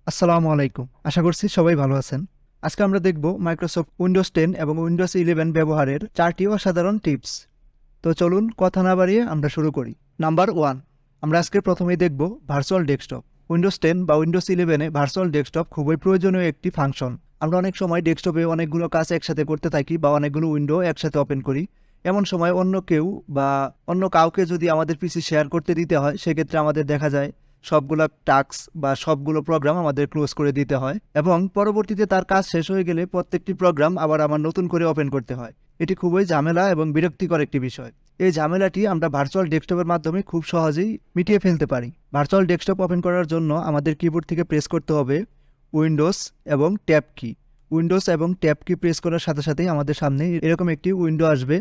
আসসালামু আলাইকুম। আশা করছি সবাই ভালো আছেন। আজকে আমরা দেখব মাইক্রোসফট উইন্ডোজ 10 এবং উইন্ডোজ 11 ব্যবহারের 4টি অসাধারণ টিপস। তো চলুন কথা না বাড়িয়ে আমরা শুরু করি। নাম্বার 1, আমরা আজকে প্রথমেই দেখব ভার্চুয়াল ডেস্কটপ। উইন্ডোজ 10 বা উইন্ডোজ 11 এ ভার্চুয়াল ডেস্কটপ খুবই প্রয়োজনীয় একটি ফাংশন। আমরা অনেক সময় ডেস্কটপে অনেকগুলো কাজ একসাথে করতে থাকি বা অনেকগুলো উইন্ডো একসাথে ওপেন করি। এমন সময় অন্য কেউ বা অন্য কাউকে যদি আমাদের পিসি শেয়ার করতে দিতে হয়, সেক্ষেত্রে আমাদের দেখা যায় সবগুলো টাস্ক বা সবগুলো প্রোগ্রাম আমাদের ক্লোজ করে দিতে হয় এবং পরবর্তীতে তার কাজ শেষ হয়ে গেলে প্রত্যেকটি প্রোগ্রাম আবার আমার নতুন করে ওপেন করতে হয়। এটি খুবই ঝামেলা এবং বিরক্তিকর একটি বিষয়। এই ঝামেলাটি আমরা ভার্চুয়াল ডেস্কটপের মাধ্যমে খুব সহজেই মিটিয়ে ফেলতে পারি। ভার্চুয়াল ডেস্কটপ ওপেন করার জন্য আমাদের কিবোর্ড থেকে প্রেস করতে হবে উইন্ডোজ এবং ট্যাব কি। উইন্ডোজ এবং ট্যাব কি প্রেস করার সাথে সাথেই আমাদের সামনে এরকম একটি উইন্ডো আসবে।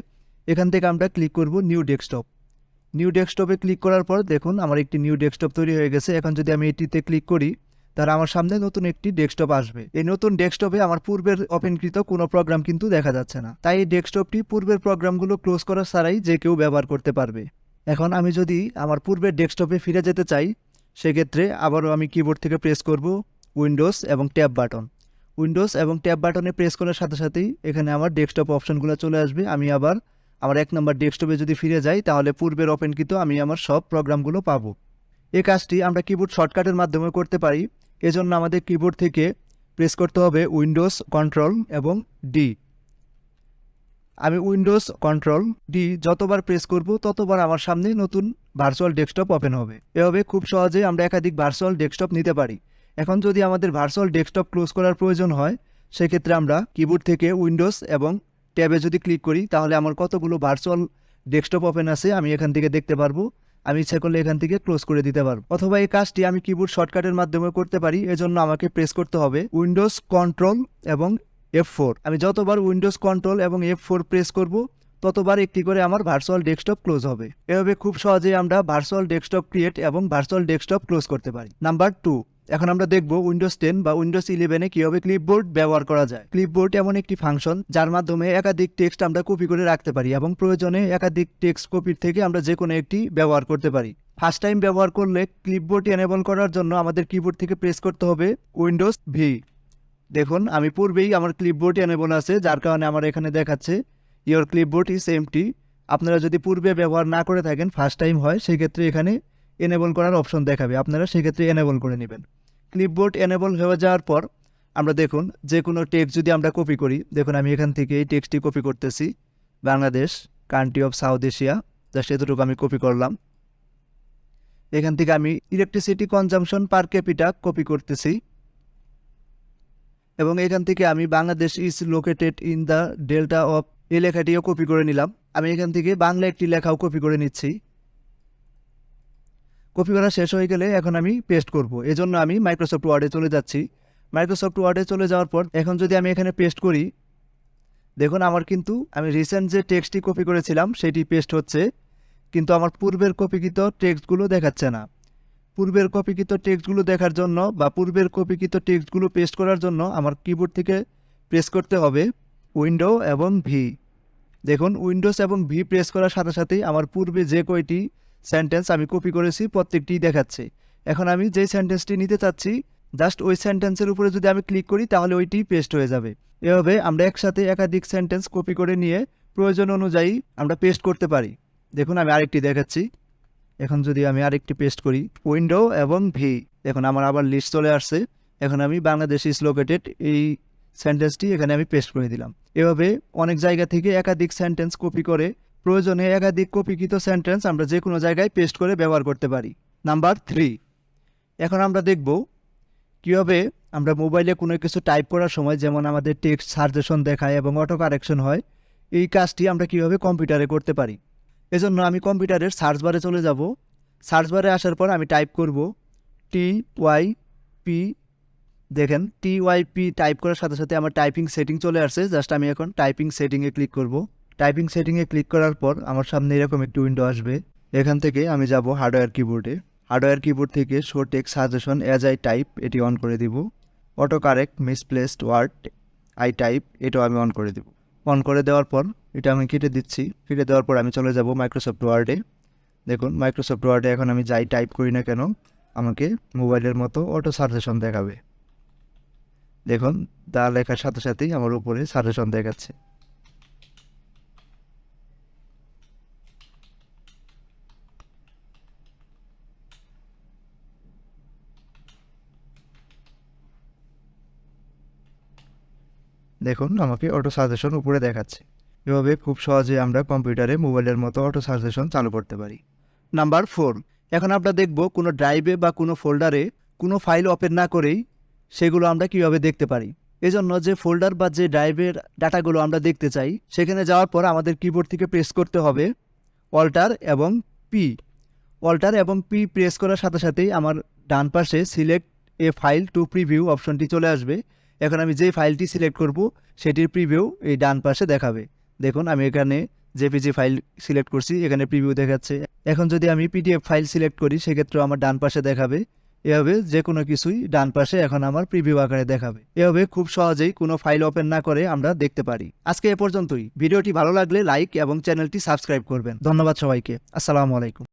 এখান থেকে আমরা ক্লিক করব নিউ ডেস্কটপ। নিউ ডেস্কটপে ক্লিক করার পর দেখুন আমার একটি নিউ ডেস্কটপ তৈরি হয়ে গেছে। এখন যদি আমি এটিতে ক্লিক করি, তাহলে আমার সামনে নতুন একটি ডেস্কটপ আসবে। এই নতুন ডেস্কটপে আমার পূর্বের ওপেনকৃত কোনো প্রোগ্রাম কিন্তু দেখা যাচ্ছে না, তাই এই ডেস্কটপটি পূর্বের প্রোগ্রামগুলো ক্লোজ করা ছাড়াই যে কেউ ব্যবহার করতে পারবে। এখন আমি যদি আমার পূর্বের ডেস্কটপে ফিরে যেতে চাই, সেক্ষেত্রে আবারও আমি কিবোর্ড থেকে প্রেস করব উইন্ডোজ এবং ট্যাব বাটন। উইন্ডোজ এবং ট্যাব বাটনে প্রেস করার সাথে সাথেই এখানে আমার ডেস্কটপ অপশনগুলো চলে আসবে। আমি আবার আমার 1 নম্বর ডেস্কটপে যদি ফিরে যাই, তাহলে পূর্বের ওপেনকৃত আমি আমার সব প্রোগ্রামগুলো পাবো। এই কাজটি আমরা কিবোর্ড শর্টকাটের মাধ্যমে করতে পারি। এজন্য আমাদের কিবোর্ড থেকে প্রেস করতে হবে উইন্ডোজ কন্ট্রোল এবং ডি। আমি উইন্ডোজ কন্ট্রোল ডি যতবার প্রেস করব ততবার আমার সামনে নতুন ভার্চুয়াল ডেস্কটপ ওপেন হবে। এভাবে খুব সহজেই আমরা একাধিক ভার্চুয়াল ডেস্কটপ নিতে পারি। এখন যদি আমাদের ভার্চুয়াল ডেস্কটপ ক্লোজ করার প্রয়োজন হয়, সেক্ষেত্রে আমরা কিবোর্ড থেকে উইন্ডোজ এবং ট্যাবে যদি ক্লিক করি, তাহলে আমার কতগুলো ভার্চুয়াল ডেস্কটপ ওপেন আছে আমি এখান থেকে দেখতে পারবো। আমি ইচ্ছা করলে এখান থেকে ক্লোজ করে দিতে পারবো, অথবা এই কাজটি আমি কিবোর্ড শর্টকাটের মাধ্যমে করতে পারি। এজন্য আমাকে প্রেস করতে হবে উইন্ডোজ কন্ট্রোল এবং F4। আমি যতবার উইন্ডোজ কন্ট্রোল এবং F4 প্রেস করব, ততবার একটি করে আমার ভার্চুয়াল ডেস্কটপ ক্লোজ হবে। এভাবে খুব সহজেই আমরা ভার্চুয়াল ডেস্কটপ ক্রিয়েট এবং ভার্চুয়াল ডেস্কটপ ক্লোজ করতে পারি। নাম্বার 2, এখন আমরা দেখব উইন্ডোজ 10 বা উইন্ডোজ 11 কিভাবে ক্লিপবোর্ড ব্যবহার করা যায়। ক্লিপবোর্ড এমন একটি ফাংশন যার মাধ্যমে একাধিক টেক্সট আমরা কপি করে রাখতে পারি এবং প্রয়োজনে একাধিক টেক্সট কপির থেকে আমরা যে কোনো একটি ব্যবহার করতে পারি। ফার্স্ট টাইম ব্যবহার করলে ক্লিপবোর্ড এনেবল করার জন্য আমাদের কিবোর্ড থেকে প্রেস করতে হবে উইন্ডোজ ভি। দেখুন আমি পূর্বেই আমার ক্লিপবোর্ড এনেবল আছে, যার কারণে আমার এখানে দেখাচ্ছে ইওর ক্লিপবোর্ড ইজ এমটি। আপনারা যদি পূর্বে ব্যবহার না করে থাকেন, ফার্স্ট টাইম হয়, সেক্ষেত্রে এখানে এনেবল করার অপশন দেখাবে, আপনারা সেক্ষেত্রে এনেবল করে নেবেন। ক্লিপবোর্ড এনেবল হয়ে যাওয়ার পর আমরা দেখুন যে কোনো টেক্সট যদি আমরা কপি করি, দেখুন আমি এখান থেকে এই টেক্সটটি কপি করতেছি, Bangladesh country of south Asia, just এতটুকু আমি কপি করলাম। এখান থেকে আমি ইলেকট্রিসিটি কনজাম্পশন পার ক্যাপিটা কপি করতেছি এবং এখান থেকে আমি Bangladesh is located in the delta of এই লেখাটিও কপি করে নিলাম। আমি এখান থেকে বাংলা একটি লেখাও কপি করে নিচ্ছি। কপি করা শেষ হয়ে গেলে এখন আমি পেস্ট করব। এজন্য আমি মাইক্রোসফট ওয়ার্ডে চলে যাচ্ছি। মাইক্রোসফট ওয়ার্ডে চলে যাওয়ার পর এখন যদি আমি এখানে পেস্ট করি, দেখুন আমার কিন্তু আমি রিসেন্ট যে টেক্সটটি কপি করেছিলাম সেটি পেস্ট হচ্ছে, কিন্তু আমার পূর্বের কপিকৃত টেক্সটগুলো দেখাচ্ছে না। পূর্বের কপিকৃত টেক্সটগুলো দেখার জন্য বা পূর্বের কপিকৃত টেক্সটগুলো পেস্ট করার জন্য আমার কিবোর্ড থেকে প্রেস করতে হবে উইন্ডো এবং ভি। দেখুন উইন্ডোজ এবং ভি প্রেস করার সাথে সাথেই আমার পূর্বে যে কয়টি সেন্টেন্স আমি কপি করেছি প্রত্যেকটি দেখাচ্ছে। এখন আমি যেই সেন্টেন্সটি নিতে চাচ্ছি, জাস্ট ওই সেন্টেন্সের উপরে যদি আমি ক্লিক করি, তাহলে ওইটি পেস্ট হয়ে যাবে। এভাবে আমরা একসাথে একাধিক সেন্টেন্স কপি করে নিয়ে প্রয়োজন অনুযায়ী আমরা পেস্ট করতে পারি। দেখুন আমি আরেকটি দেখাচ্ছি। এখন যদি আমি আরেকটি পেস্ট করি উইন্ডো এবং ভি, দেখুন আমার আবার লিস্ট চলে আসছে। এখন আমি বাংলাদেশ ইজ লোকেটেড এই সেন্টেন্সটি এখানে আমি পেস্ট করে দিলাম। এভাবে অনেক জায়গা থেকে একাধিক সেন্টেন্স কপি করে প্রয়োজনে একাধিক কপিকৃত সেন্টেন্স আমরা যে কোনো জায়গায় পেস্ট করে ব্যবহার করতে পারি। নাম্বার 3, এখন আমরা দেখব কীভাবে আমরা মোবাইলে কোনো কিছু টাইপ করার সময় যেমন আমাদের টেক্সট সাজেশন দেখায় এবং অটো কারেকশন হয়, এই কাজটি আমরা কীভাবে কম্পিউটারে করতে পারি। এজন্য আমি কম্পিউটারের সার্চ বারে চলে যাব। সার্চ বারে আসার পর আমি টাইপ করব TYP। দেখেন TYP টাইপ করার সাথে সাথে আমার টাইপিং সেটিং চলে আসছে। জাস্ট আমি এখন টাইপিং সেটিংয়ে ক্লিক করব। টাইপিং সেটিংয়ে ক্লিক করার পর আমার সামনে এরকম একটি উইন্ডো আসবে। এখান থেকে আমি যাব হার্ডওয়্যার কিবোর্ডে। হার্ডওয়্যার কিবোর্ড থেকে show text suggestion as I type এটি অন করে দিব। Autocorrect misplaced word I type এটাও আমি অন করে দেব। অন করে দেওয়ার পর এটা আমি কেটে দিচ্ছি। কেটে দেওয়ার পর আমি চলে যাব মাইক্রোসফট ওয়ার্ডে। দেখুন মাইক্রোসফট ওয়ার্ডে এখন আমি যাই টাইপ করি না কেন, আমাকে মোবাইলের মতো অটো সাজেশন দেখাবে। দেখুন দা লেখার সাথে সাথেই আমার উপরে সাজেশন দেখাচ্ছে। দেখুন আমাকে অটো সাজেশন উপরে দেখাচ্ছে। এভাবে খুব সহজে আমরা কম্পিউটারে মোবাইলের মতো অটো সাজেশন চালু করতে পারি। নাম্বার 4, এখন আমরা দেখব কোনো ড্রাইভে বা কোনো ফোল্ডারে কোনো ফাইল ওপেন না করেই সেগুলো আমরা কিভাবে দেখতে পারি। এজন্য যে ফোল্ডার বা যে ড্রাইভের ডাটাগুলো আমরা দেখতে চাই, সেখানে যাওয়ার পর আমাদের কিবোর্ড থেকে প্রেস করতে হবে অল্টার এবং পি। অল্টার এবং পি প্রেস করার সাথে সাথেই আমার ডান পাশে select a file to preview অপশনটি চলে আসবে। এখন আমি যেই ফাইলটি সিলেক্ট করব সেটির প্রিভিউ এই ডান পাশে দেখাবে। দেখুন আমি এখানে জেপিজি ফাইল সিলেক্ট করছি, এখানে প্রিভিউ দেখাচ্ছে। এখন যদি আমি পিডিএফ ফাইল সিলেক্ট করি সেক্ষেত্রে আমার ডান পাশে দেখাবে। এভাবে যে কোনো কিছুই ডান পাশে এখন আমার প্রিভিউ আকারে দেখাবে। এভাবে খুব সহজেই কোনো ফাইল ওপেন না করে আমরা দেখতে পারি। আজকে এ পর্যন্তই। ভিডিওটি ভালো লাগলে লাইক এবং চ্যানেলটি সাবস্ক্রাইব করবেন। ধন্যবাদ সবাইকে। আসসালামু আলাইকুম।